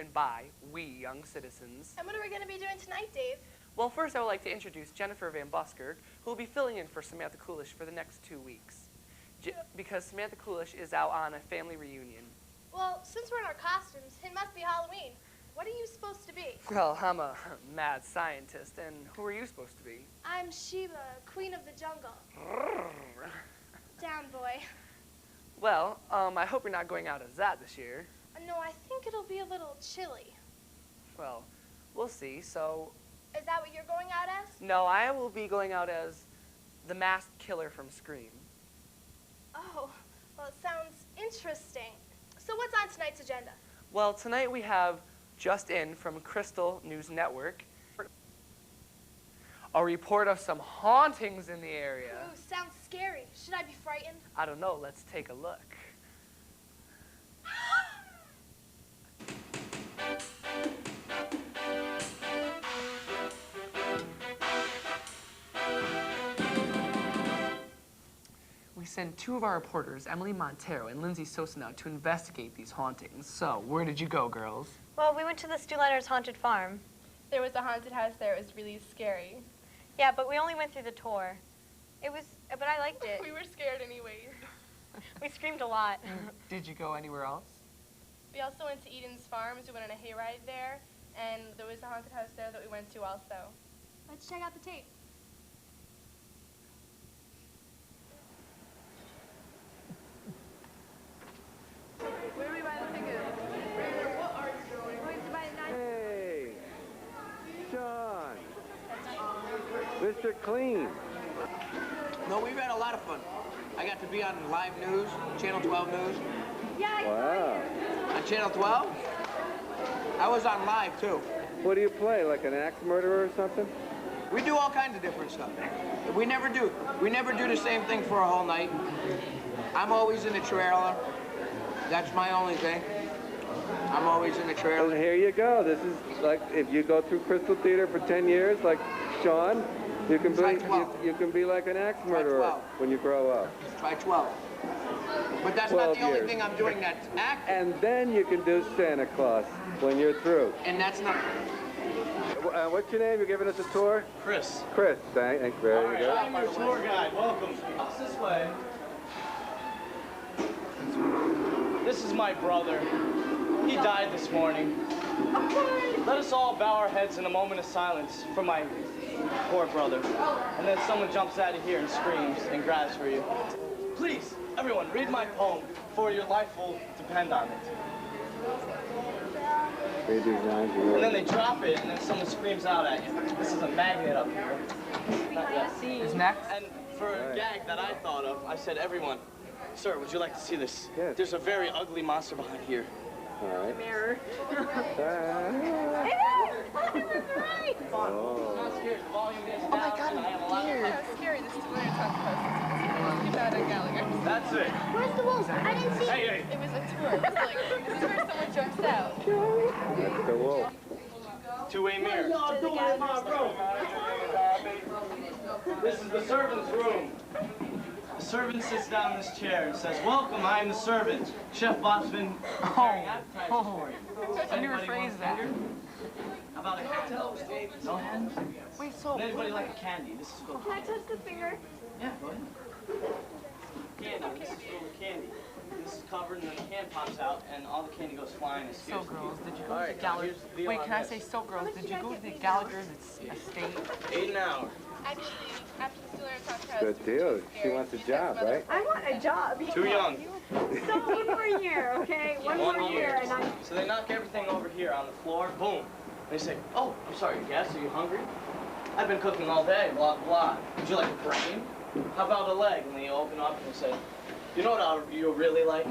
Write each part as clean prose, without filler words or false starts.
and by we young citizens. And what are we going to be doing tonight, Dave? Well, first I would like to introduce Jennifer Van Buskirk, who will be filling in for Samantha Coolish for the next 2 weeks. Because Samantha Coolish is out on a family reunion. Well, since we're in our costumes, it must be Halloween. What are you supposed to be? Well, I'm a mad scientist, and who are you supposed to be? I'm Sheba, Queen of the Jungle. Down, boy. Well, I hope you're not going out as that this year. No, I think it'll be a little chilly. Well, we'll see, so... Is that what you're going out as? No, I will be going out as the masked killer from Scream. Oh, well, it sounds interesting. So what's on tonight's agenda? Well, tonight we have Just In from Crystal News Network, a report of some hauntings in the area. Ooh, sounds scary. Should I be frightened? I don't know. Let's take a look. We sent 2 of our reporters, Emily Montero and Lindsay Sosa, to investigate these hauntings. So, where did you go, girls? Well, we went to the Stu Leonard's haunted farm. There was a haunted house there. It was really scary. Yeah, but we only went through the tour. But I liked it. We were scared anyways. We screamed a lot. Did you go anywhere else? We also went to Eden's Farms. We went on a hayride there, and there was a haunted house there that we went to also. Let's check out the tape. Where do we buy the tickets? What are you doing? We're going to buy a Hey, Sean. Mr. Clean. No, we had a lot of fun. I got to be on live news, Channel 12 News. Wow. On Channel 12? I was on live, too. What do you play, like an axe murderer or something? We do all kinds of different stuff. We never do the same thing for a whole night. I'm always in the trailer. That's my only thing. I'm always in the trailer. And here you go. This is like, if you go through Crystal Theater for 10 years, like Sean, you can be like an axe murderer when you grow up. Try 12. But that's not the only thing I'm doing that's acting. And then you can do Santa Claus when you're through. And that's not... What's your name? You're giving us a tour? Chris. Chris, thank you. There you go. I'm your tour guide. Welcome. This way. This is my brother. He died this morning. Let us all bow our heads in a moment of silence for my poor brother. And then someone jumps out of here and screams and grabs for you. Please, everyone, read my poem, for your life will depend on it. And then they drop it, and then someone screams out at you. This is a magnet up here. Is next? And for a gag that I thought of, I said, everyone, sir, would you like to see this? Yes. There's a very ugly monster behind here. All right. Mirror. Oh. Not scared. The volume is down. Oh my God, and I have a lot of How scary this is. We're going to talk about Keep that at Gallagher. That's it. Where's the wolf? I didn't see Hey, hey. It was a tour. It was like, this is where someone jumps out. That's the wolf. Two-way mirror. This is the servant's room. The servant sits down in this chair and says, "Welcome, I am the servant. Chef Bob's been preparing appetizers for you." I never phrased that. How about a hand? No hands? Wait, so... Would anybody like a candy? This is filled with Can I touch the finger? Yeah, go ahead. Candy. This is filled with candy. This is covered and the can pops out and all the candy goes flying. So, girls, did you go to the Gallagher's? Wait, can I say so, girls? Did you go to the Gallagher's estate? 8 an hour. Actually, after the Stiller talked to us, Good deal. She wants a job, right? I want a job. Too young. So one more year, okay? One more year, and I'm... So they knock everything over here on the floor, boom. They say, "Oh, I'm sorry, yes, are you hungry? I've been cooking all day, blah, blah. Would you like a brain? How about a leg?" And they open up and they say, "You know what you really like?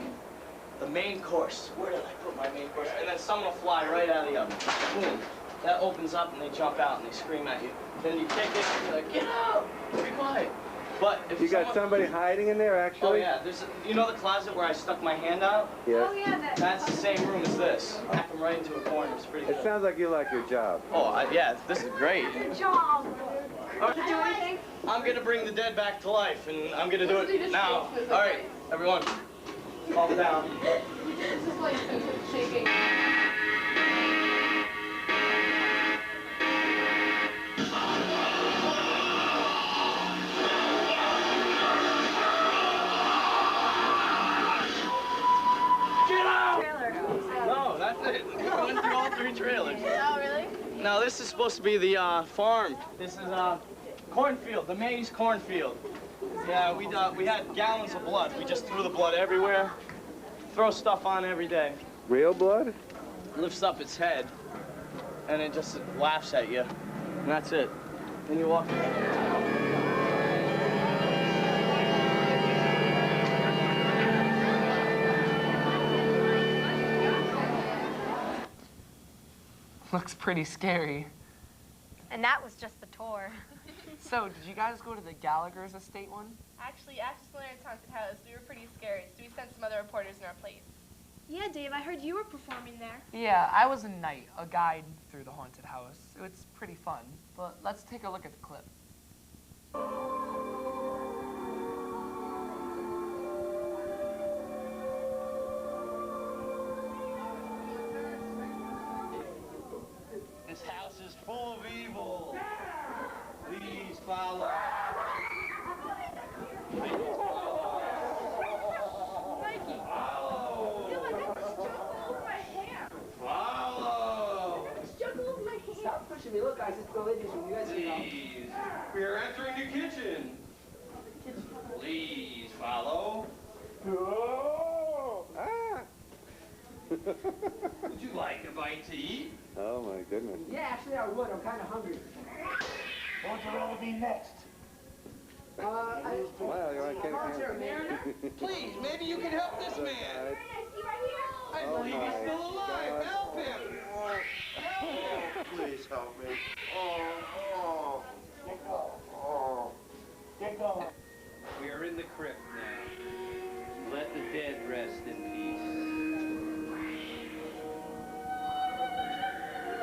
The main course. Where did I put my main course?" And then someone will fly right out of the oven. Boom. That opens up and they jump out and they scream at you. Then you kick it and you're like, "Get out! Be quiet." But if You got somebody hiding in there, actually? Oh yeah, you know the closet where I stuck my hand out? Yes. Oh, yeah, That's the same room as this. Back them right into a corner. It's pretty It good. sounds like you like your job. Oh, yeah, this is great. Good job. Did you do anything? I'm gonna bring the dead back to life, and I'm gonna do it now. All right, everyone, calm down. This is like shaking. it. We went through all 3 trailers. Oh, really? Now, this is supposed to be the farm. This is cornfield, the maize cornfield. Yeah, we had gallons of blood. We just threw the blood everywhere. Throw stuff on every day. Real blood? It lifts up its head, and it just laughs at you. And that's it. Then you walk away. Looks pretty scary. And that was just the tour. So, did you guys go to the Gallagher's estate one? Actually, after Slytherin's haunted house, we were pretty scared, so we sent some other reporters in our place. Yeah, Dave, I heard you were performing there. Yeah, I was a knight, a guide through the haunted house. It's pretty fun, but let's take a look at the clip. This house is full of evil. Please follow. Mikey. Follow. Ew, I got this juggle over my hair. Follow. This juggle over my hair. Stop pushing me. Look, guys, it's the ladies' room. You guys can go. Please. We are entering the kitchen. Please follow. Oh! Ah! Would you like a bite to eat? Oh my goodness. Yeah, actually, I would. I'm kind of hungry. What will be next? Wow, I can't. Please, maybe you can help this man. I Oh believe he's my still alive. God. Help him. Please help me. Oh. Get going. We are in the crypt now. Let the dead rest in peace.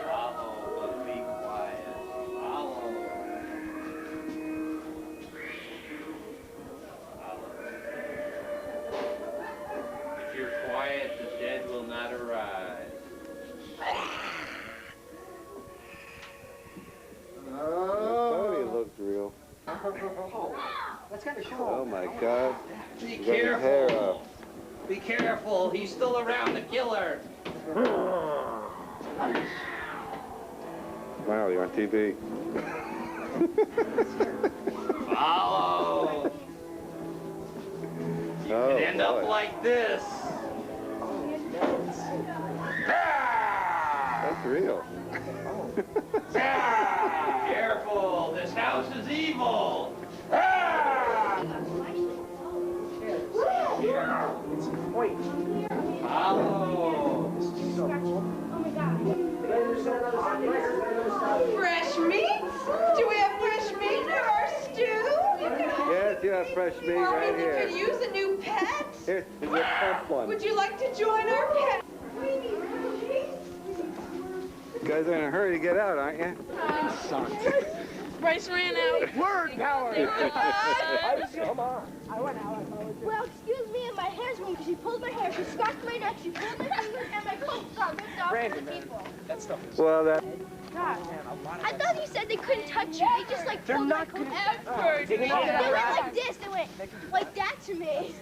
Follow, but be quiet. Follow. Follow. If you're quiet, the dead will not arise. Tony looks real. That's kind of cool. Oh my God. Be He got his hair careful. up. Be careful. He's still around the killer. Wow, you're on TV. Follow. You Oh, could end up boy. like this. That's real. Careful. This house is evil. Wait. Follow. Fresh meat? Do we have fresh meat for our stew? Yes, you have fresh meat right We could here. use a new pet. Here's a plump one. Would you like to join our pet? You guys are in a hurry to get out, aren't you? Bryce ran out. Word power. Come on. Well, excuse me, and my hair's moving because she pulled my hair, she scratched my neck, she pulled my fingers, and my coat got ripped off from the people. That stuff is. Well, that. I thought you said they couldn't touch you. They just like pulled my coat out. They They went like this. They went like that to me.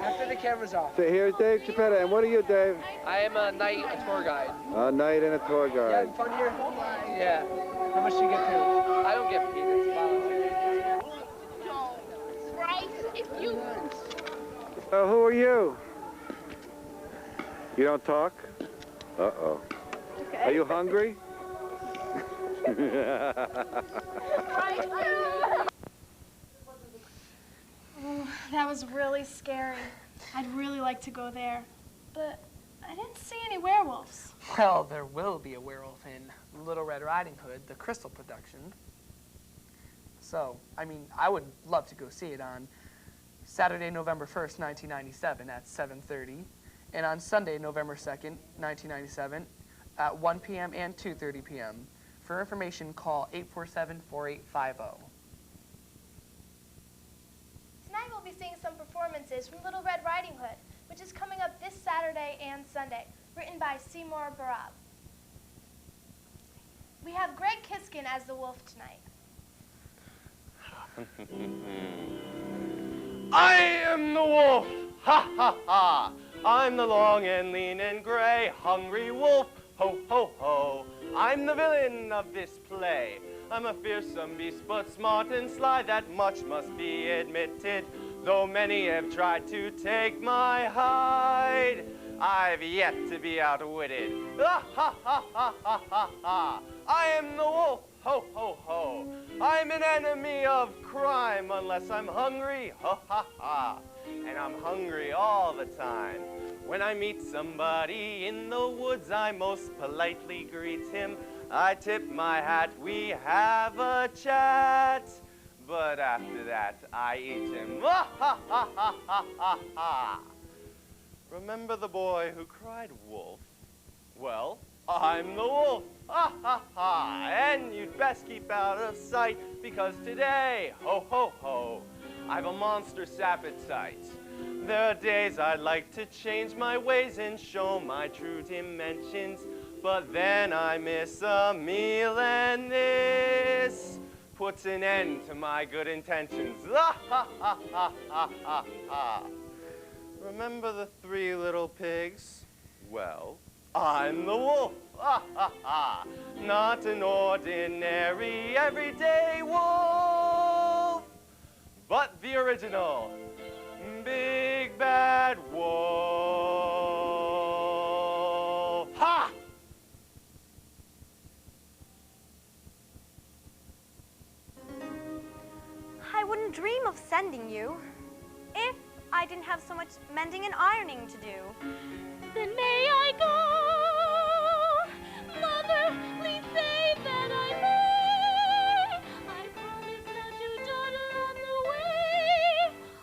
After the camera's off. So here's Dave Chappetta, and what are you, Dave? I am a knight, a tour guide. A knight and a tour You guide. having fun here? Yeah. How much do you get paid? I don't get paid, it's voluntary. Bryce, if you... So who are you? You don't talk? Uh-oh. Are you hungry? That was really scary. I'd really like to go there, but I didn't see any werewolves. Well, there will be a werewolf in Little Red Riding Hood, the Crystal production. So, I mean, I would love to go see it on Saturday, November 1st, 1997 at 7:30, and on Sunday, November 2nd, 1997 at 1 p.m. and 2:30 p.m. For information, call 847-4850. Tonight we'll be seeing some performances from Little Red Riding Hood, which is coming up this Saturday and Sunday, written by Seymour Barab. We have Greg Kiskin as the wolf tonight. I am the wolf. Ha ha ha! I'm the long and lean and gray, hungry wolf, ho ho ho. I'm the villain of this play. I'm a fearsome beast, but smart and sly, that much must be admitted. Though many have tried to take my hide, I've yet to be outwitted. Ha ha ha ha ha ha ha! I am the wolf, ho ho ho. I'm an enemy of crime unless I'm hungry, ha ha ha. And I'm hungry all the time. When I meet somebody in the woods, I most politely greet him. I tip my hat, we have a chat. But after that, I eat him. Ha ha ha ha ha ha ha. Remember the boy who cried wolf? Well, I'm the wolf. Ha ha ha. And you'd best keep out of sight, because today, ho ho ho, I've a monstrous appetite. There are days I'd like to change my ways and show my true dimensions, but then I miss a meal, and this puts an end to my good intentions. Ha ha ha ha ha ha ha. Remember the 3 little pigs? Well, I'm the wolf. Ha ha ha. Not an ordinary everyday wolf, but the original big bad wolf. Ha! I wouldn't dream of sending you if I didn't have so much mending and ironing to do. Then may I go? Mother, please say that I may. I promise not to dawdle on the way.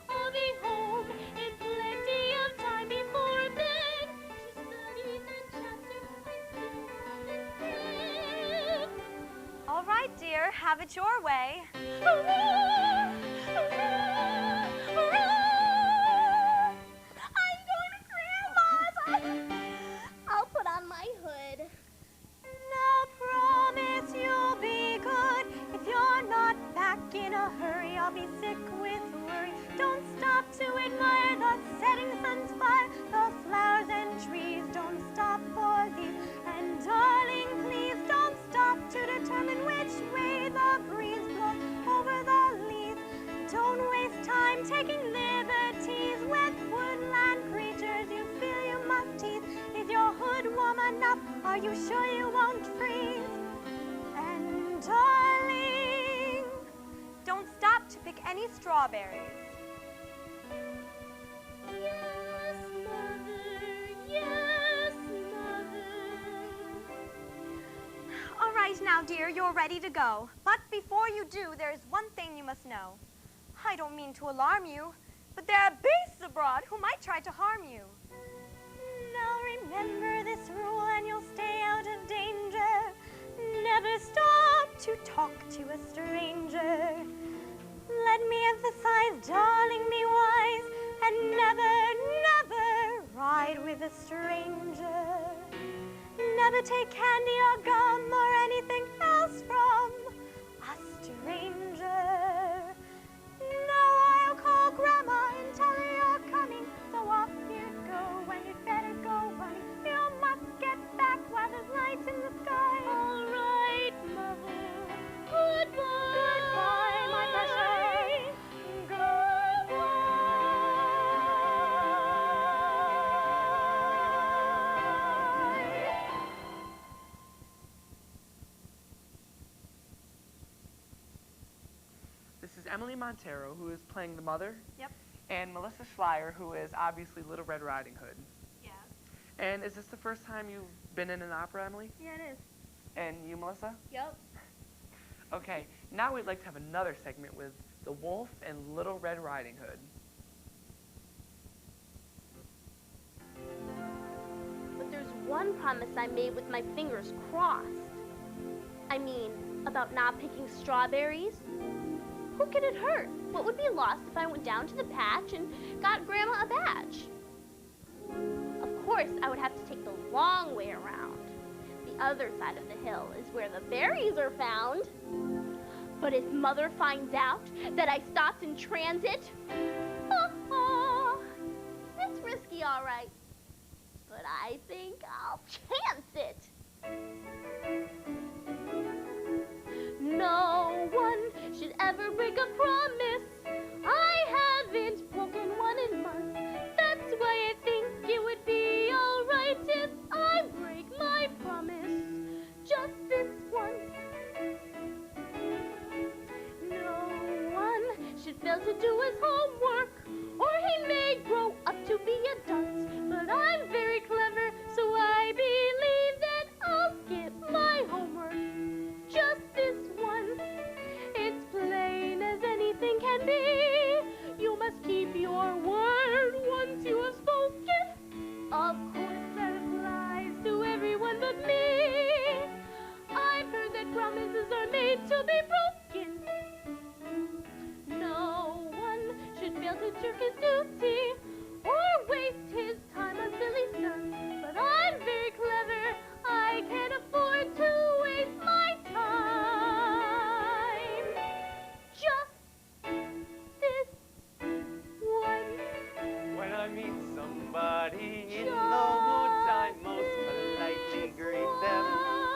I'll be home in plenty of time before bed to study that chapter I still haven't read. All right, dear, have it your way. Hurrah! Hurrah! Hurrah! I'm going to Grandma's. I'll put on my hood. Now promise you'll be good. If you're not back in a hurry, I'll be sick with worry. Don't stop to admire the setting sun's fire, the flowers and trees. Don't stop for these. And darling, please don't stop to determine which way the breeze blows over the leaves. Don't waste time taking liberties with woodland creatures you feel you must tease. Is your hood warm enough? Are you sure you won't freeze? And darling, don't stop to pick any strawberries. Yes, Mother. Yes, Mother. All right, now, dear, you're ready to go. But before you do, there is one thing you must know. I don't mean to alarm you, but there are beasts abroad who might try to harm you. Now remember this rule and you'll stay out of danger. Never stop to talk to a stranger. Let me emphasize, darling, be wise, and never, never ride with a stranger. Never take candy or gum or anything else from a stranger. Now I'll call Grandma and tell her you're coming, so off you go, and you'd better go running. You must get back while there's light in the sky. All right, Mother. Goodbye. Goodbye, my precious. This is Emily Montero, who is playing the mother. Yep. And Melissa Schleier, who is obviously Little Red Riding Hood. Yeah. And is this the first time you've been in an opera, Emily? Yeah, it is. And you, Melissa? Yep. Okay, now we'd like to have another segment with the Wolf and Little Red Riding Hood. But there's one promise I made with my fingers crossed. I mean, about not picking strawberries. Who could it hurt? What would be lost if I went down to the patch and got Grandma a badge? Of course, I would have to take the long way around. The other side of the hill is where the berries are found. But if Mother finds out that I stopped in transit, do his homework, or he may grow up to be a dunce. But I'm very clever, so I believe that I'll skip my homework. Just this once. It's plain as anything can be. You must keep your word once you have spoken. Of course that applies to everyone but me. I've heard that promises are made to be broken. No one should fail to jerk his duty or waste his time on silly stunts. But I'm very clever. I can't afford to waste my time. Just this once. When I meet somebody in the woods, I most politely greet them.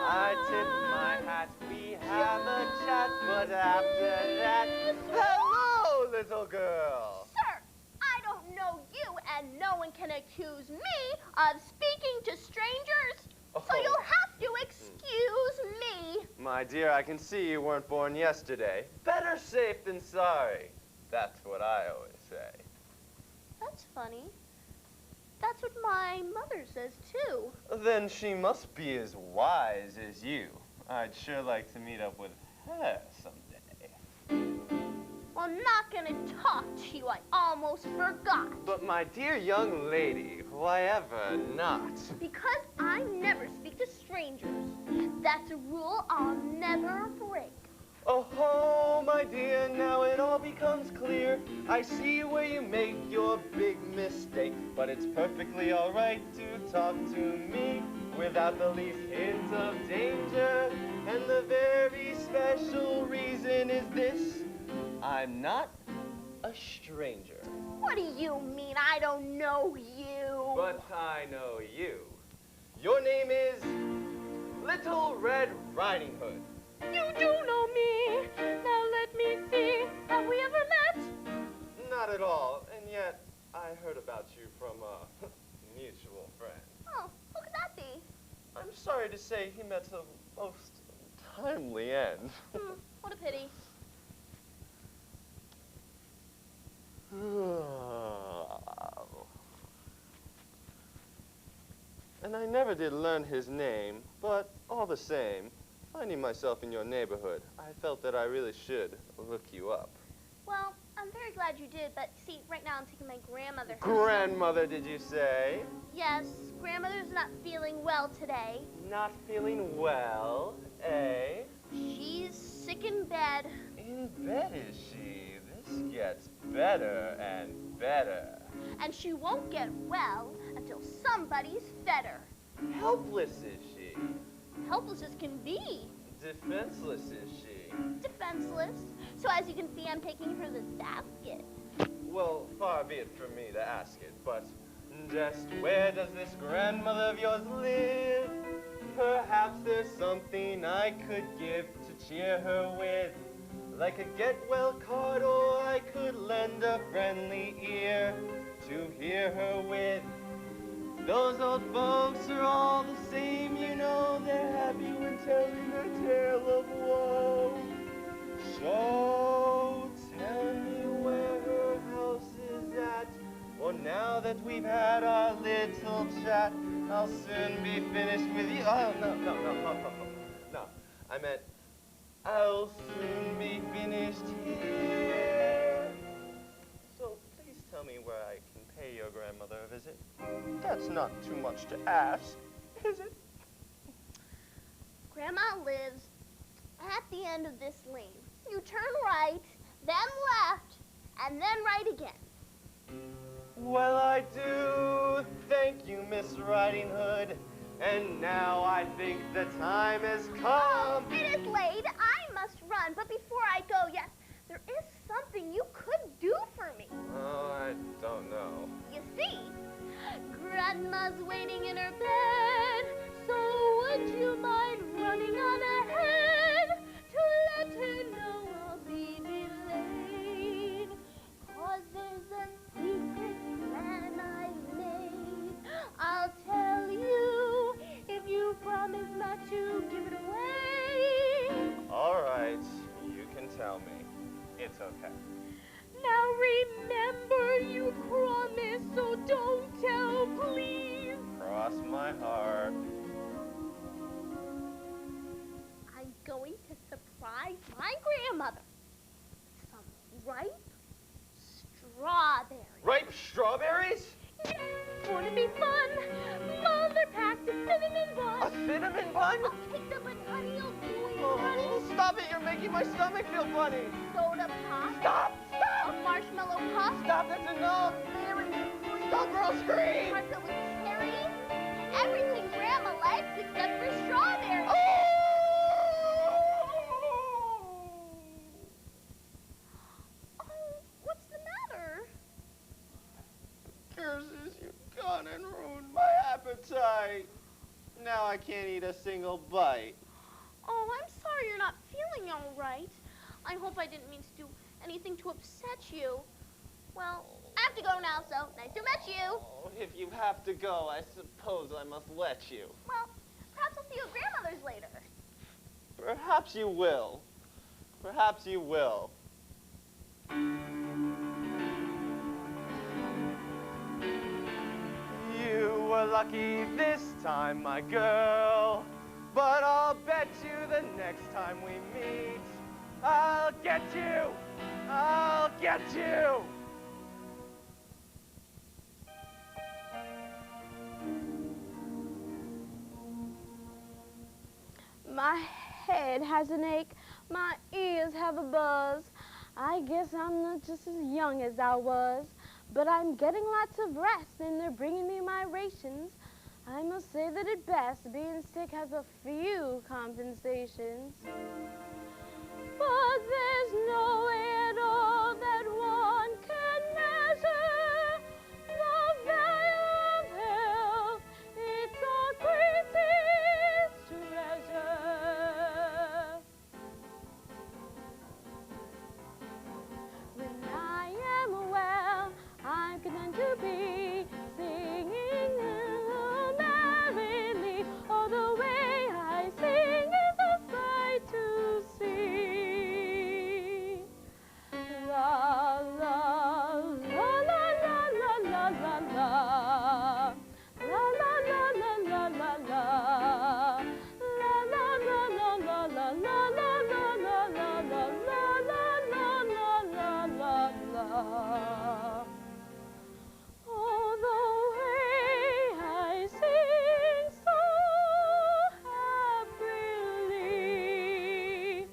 I tip my hat, we have a chat, but after that, hello, little girl. Sir, I don't know you, and no one can accuse me of speaking to strangers. So you'll have to excuse me. My dear, I can see you weren't born yesterday. Better safe than sorry. That's what I always say. That's funny. That's what my mother says, too. Then she must be as wise as you. I'd sure like to meet up with her someday. Well, I'm not going to talk to you. I almost forgot. But my dear young lady, why ever not? Because I never speak to strangers. That's a rule I'll never break. Oh, my dear, now it all becomes clear. I see where you make your big mistake. But it's perfectly all right to talk to me without the least hint of danger. And the very special reason is this: I'm not a stranger. What do you mean I don't know you? But I know you. Your name is Little Red Riding Hood. You do know me. Now let me see. Have we ever met? Not at all, and yet I heard about you from a mutual friend. Oh, who could that be? I'm sorry to say he met a most timely end. What a pity. And I never did learn his name, but all the same, finding myself in your neighborhood, I felt that I really should look you up. Well, I'm very glad you did, but see, right now I'm taking my grandmother. Grandmother, did you say? Yes, grandmother's not feeling well today. Not feeling well, eh? She's sick in bed. In bed, is she? This gets better and better. And she won't get well until somebody's fed her. Helpless, is she? Helpless as can be. Defenseless, is she? Defenseless. So as you can see, I'm taking her this basket. Well, far be it from me to ask it, but just where does this grandmother of yours live? Perhaps there's something I could give to cheer her with, like a get-well card, or I could lend a friendly ear to hear her with. Those old folks are all the same, you know, they're happy when telling a tale of woe. So tell me where her house is at, for now that we've had our little chat, I'll soon be finished with you. Oh, no. I meant, I'll soon be finished here. So please tell me where I can pay your grandmother a visit. That's not too much to ask, is it? Grandma lives at the end of this lane. You turn right, then left, and then right again. Well, I do thank you, Miss Riding Hood. And now I think the time has come. It is late. I must run. But before I go, yes, there is something you could do for me. Oh, I don't know. You see, Grandma's waiting in her bed. So would you mind running on ahead to let her know I'll be delayed? 'Cause there's a secret plan I've made. I'll tell you if you promise not to give it away. All right, you can tell me. It's okay. Now cinnamon bun? I'll take the bun, honey. I'll do it, Oh, honey. stop it, you're making my stomach feel funny. Soda pop. Stop, stop. A marshmallow puff. Stop, that's enough. Stop or I'll scream. Martha with cherries. Everything Grandma likes except for strawberries. Oh, what's the matter? Curses, you've gone and ruined my appetite. Now I can't eat a single bite. Oh, I'm sorry you're not feeling all right. I hope I didn't mean to do anything to upset you. Well, I have to go now, so nice to meet you. Oh, if you have to go, I suppose I must let you. Well, perhaps I'll see you at Grandmother's later. Perhaps you will. Perhaps you will. You were lucky this time, my girl. But I'll bet you the next time we meet, I'll get you. I'll get you. My head has an ache, my ears have a buzz. I guess I'm not just as young as I was, but I'm getting lots of rest and they're bringing me my rations. I must say that at best, being sick has a few compensations. But there's no way at all that one can measure the value of health. It's our greatest treasure. When I am well, I'm content to be singing merrily. Oh, the way I sing is a sight to see. La la la la la la la la la. La la la la la la la. La la la la la la la la la la la la la la la. Oh, the way I sing so happily.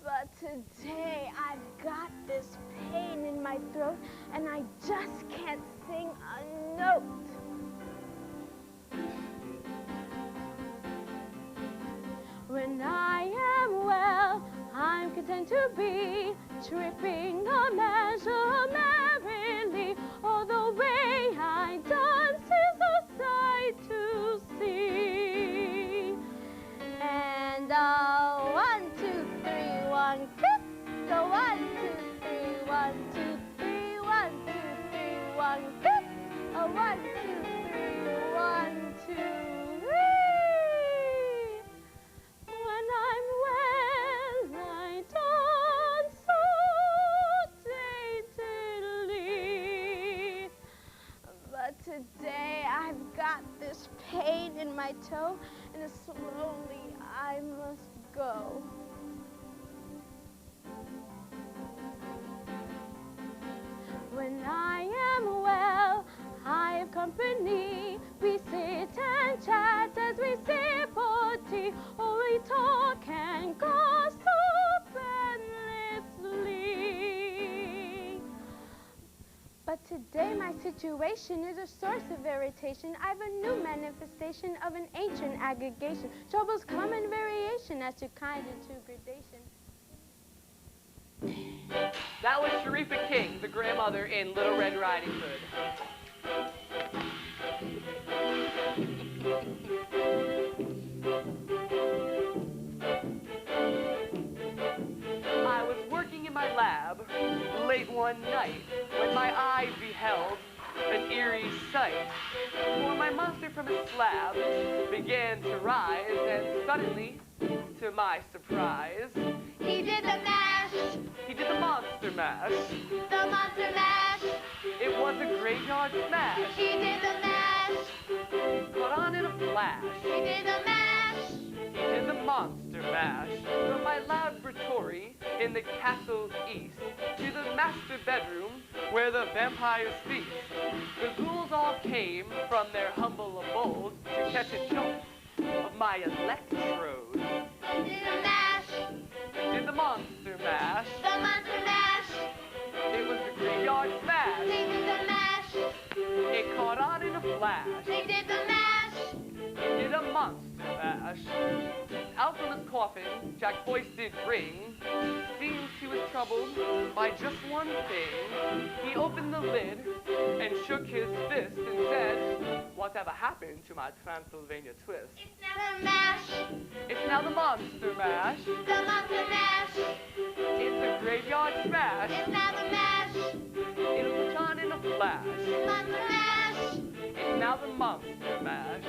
But today I've got this pain in my throat and I just can't sing a note. When I am well, I'm content to be tripping a measure merrily. Oh, the way I dance is a sight to see. And a 1, 2, 3, 1, kiss. The 1, 2, 3, 1, 2, 3, 1, 2, 3, 1, kiss. A 1, 2, 3, 1, 2, 3. When I'm well, I dance so daintily. But today I've got this pain in my toe, and slowly I must go. When I am well, I have company. We sit and chat as we sip our tea. Oh, we talk and gossip endlessly. But today my situation is a source of irritation. I've a new manifestation of an ancient aggregation. Troubles come in variation as to kind and to gradation. That was Sharifa King, the grandmother in Little Red Riding Hood. I was working in my lab late one night when my eye beheld an eerie sight. For my monster from his slab began to rise, and suddenly, to my surprise, He did the mash, he did the monster mash. the monster mash. It was a graveyard smash. He did the mash, Caught on in a flash. he did the mash. He did the monster mash. From my laboratory in the castle's east to the master bedroom where the vampires feast. The ghouls all came from their humble abodes to catch a jolt of my electrode. They did the mash. They did the monster mash. The monster mash. It was the graveyard smash. They did the mash. It caught on in a flash. They did the mash. It did a monster mash. Out from his coffin, Jack's voice did ring. Seems he was troubled by just one thing. He opened the lid and shook his fist and said, "Whatever happened to my Transylvania twist?" It's now the mash. It's now the monster mash. The monster mash. It's a graveyard smash. It's now the mash. It'll put on in a flash. Monster mash. It's now the monster mash.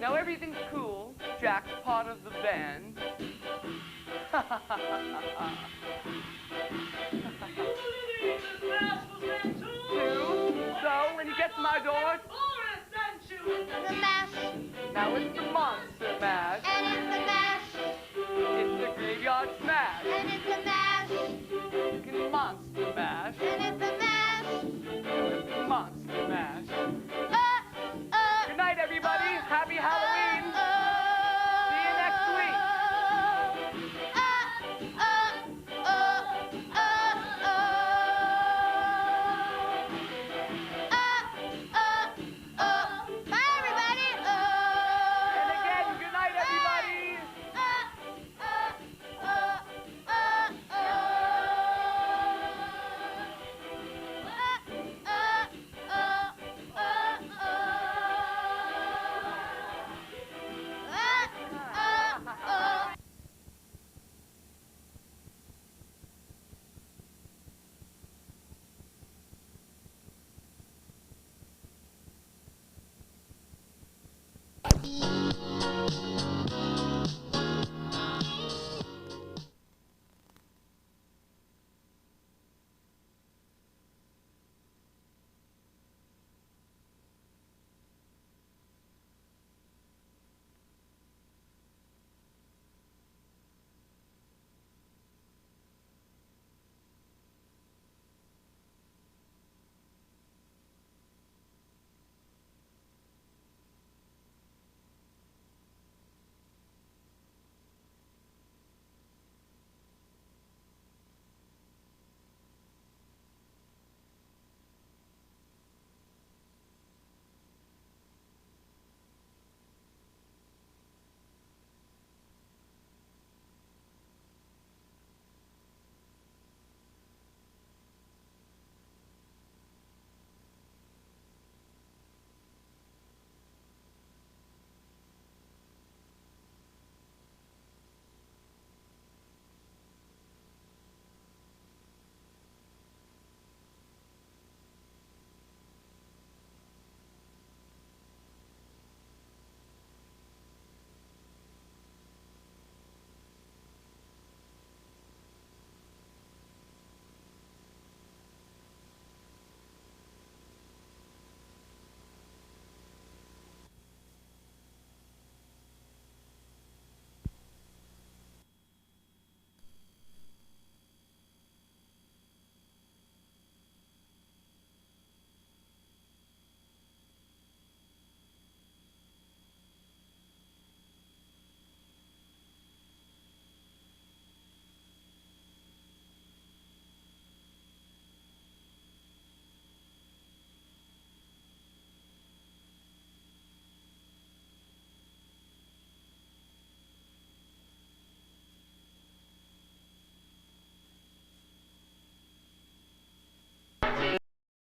Now everything's cool. Jack's part of the band. So when he gets to my door, The mash. now it's the monster mash. And it's the mash. It's the graveyard smash. And it's the mash. Fucking monster mash. And it's the